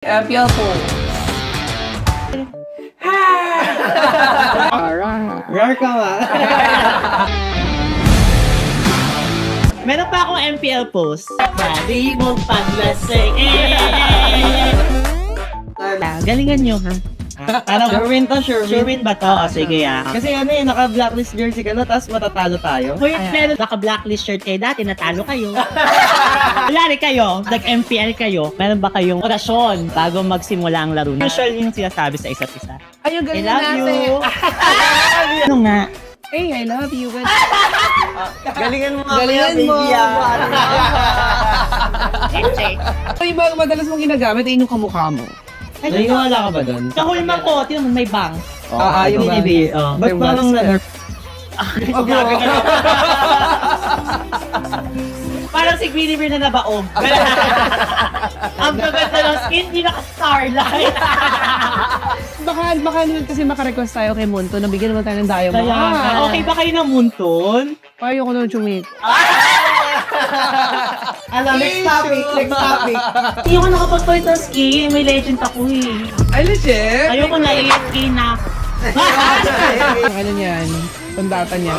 FPL po. Rar ka nga. Meron pa akong MPL post. Di mo paglasing. Galingan nyo, ha? Parang Sherwin to, Sherwin. Sherwin ba to? O, sige, Kasi ano eh, naka-blacklist jersey ka no, tapos matatalo tayo. Kung meron naka-blacklist shirt kayo dati, natalo kayo. Wala rin kayo, nag-MPL kayo, meron ba kayong orasyon bago magsimula ang laro? Usual yung sinasabi sa isa't isa. Ay, yung I galing love natin. you. Ano nga? Hey, I love you. Galingan mo. Galingan mo. Hindi. Yung mga madalas mong ginagamit, ay yung kamukha mo. Naniwala ka ba doon? Sa hulmang ko, tinan mo may bang. Yung binibigay. Oh. Ba't parang na-nerf? Parang si Guinevere na nabaog. Ang gaganda ng skin, hindi naka-starlight. Baka naman kasi makarequest tayo kay Munto na bigyan naman tayo ng diamond. Kaya, okay ba kayo ng munton? Ayoko naman chumik. Next topic. Hindi ako nakapag-point ng skin. May legend ako eh. Ay, legit? Ayoko na AFK na. Ano yan? Pandata niya.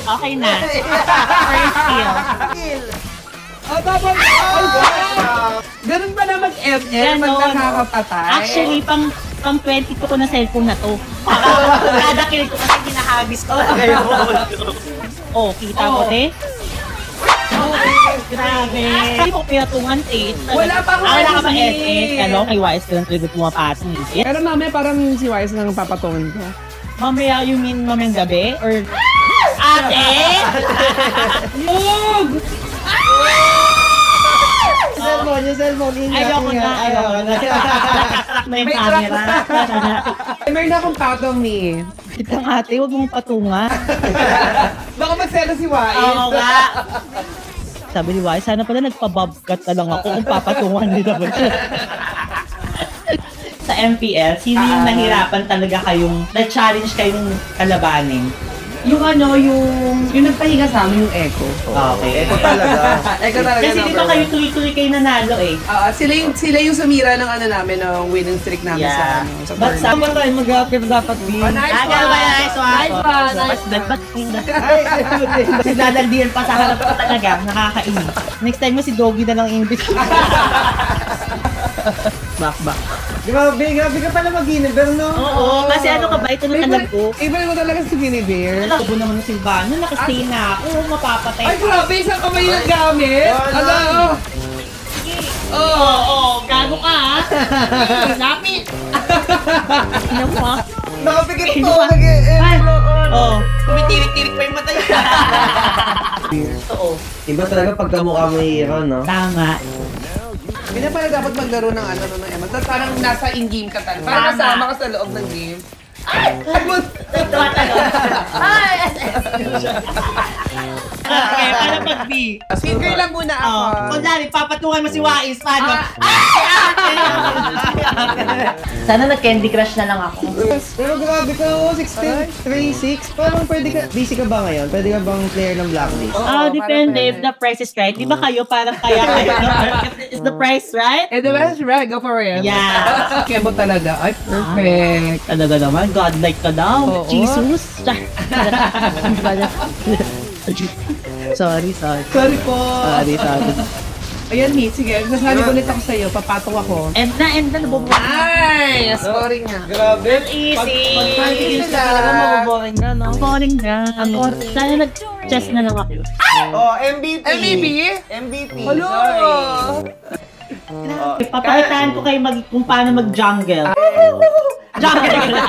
Okay na. First kill. Tapos, ganun ba na mag-ML pag nakakapatay? Actually, pang 22 ko na cellphone na to. Kada kill ko kasi ginahagis ko. Oh, kita ko, te? Grabe. Hindi ko pinatungan, te. Wala pa akong wala ka ba SS? SS? Ano, kay YS ka lang talaga pumapasok. Pero mamaya parang si Wise na nang papatungan ko. Mamaya, you mean mamayang gabi? Or... Ate! Mug! Yung cellphone. Ayoko na. Nakatrack na yung May camera. Meron akong patong ni. Itang ate, huwag mong patungan. Baka magselo si Wise. Oo nga. Sabi ni Wai, sana pala nagpa-bobcat na lang ako kung papatungan nila ba siya. Sa MPL, sino yung nahirapan talaga kayong, na-challenge kayong kalabanin? Yung ano, yung nagpahinga sa amin yung Echo. Okay. Eko talaga. Kasi dito kayo tuloy-tuloy kayo nanalo eh. Sila yung sumira ng ano namin, ng winning streak namin sa ano. Sa But sa Tama tayo mag-appear dapat din. Agal ba yan? Nice one. Kasi dadaldiyan pa sa harap ko talaga. Nakakainis. Next time mo si Doggy na lang English. Back. Grabe ka pala mag-Guinevere, no? Oo, kasi ano ka ba? Ito nung alam ko. Iba mo talaga si Guinevere. Labo naman ng Silvano, nakastay na ako, mapapatay. Ay, grabe, isang kamay yung gamit. Ano? Oo, gago ka ha. Lapit. Ano mo ha? Nakapikit to. Oo, tumitirik-tirik pa yung mata niya. Oo. Iba talaga pagkamukha mo hero, no? Tama. Hindi na pala dapat maglaro ng ano, ng Emma. Parang nasa in-game ka talaga. Parang kasama ka sa loob ng game. Ay! Okay, para pag-B. Speaker lang muna ako. Kunwari, papatungan mo si Wais. Paano? Sana nag-Candy Crush na lang ako. Pero grabe ka, 16, 3-6. Parang pwede ka, busy ka ba ngayon? Pwede ka bang player ng Blacklist? Depende if the price is right. Di ba kayo parang kaya kayo? Is the price right? Eh, the best, right? Go for it. Yeah. Kemo talaga. Ay, perfect. Talaga naman, godlike ka daw. Oo. Jesus. Sorry. Sorry po. Sorry. Ayan, Hit. Sige, nasabi ulit ako sa'yo. Papatong ako. End na, nabubuhay. Ay! Scoring nga. Grabe. Easy. Pag-fighting ka talaga, mabuboring ka, no? Boring na. Sana nag-chess na lang ako. Oh, MVP. MVP? MVP. Hello! Papakitaan ko kayo kung paano mag-jungle. Jungle!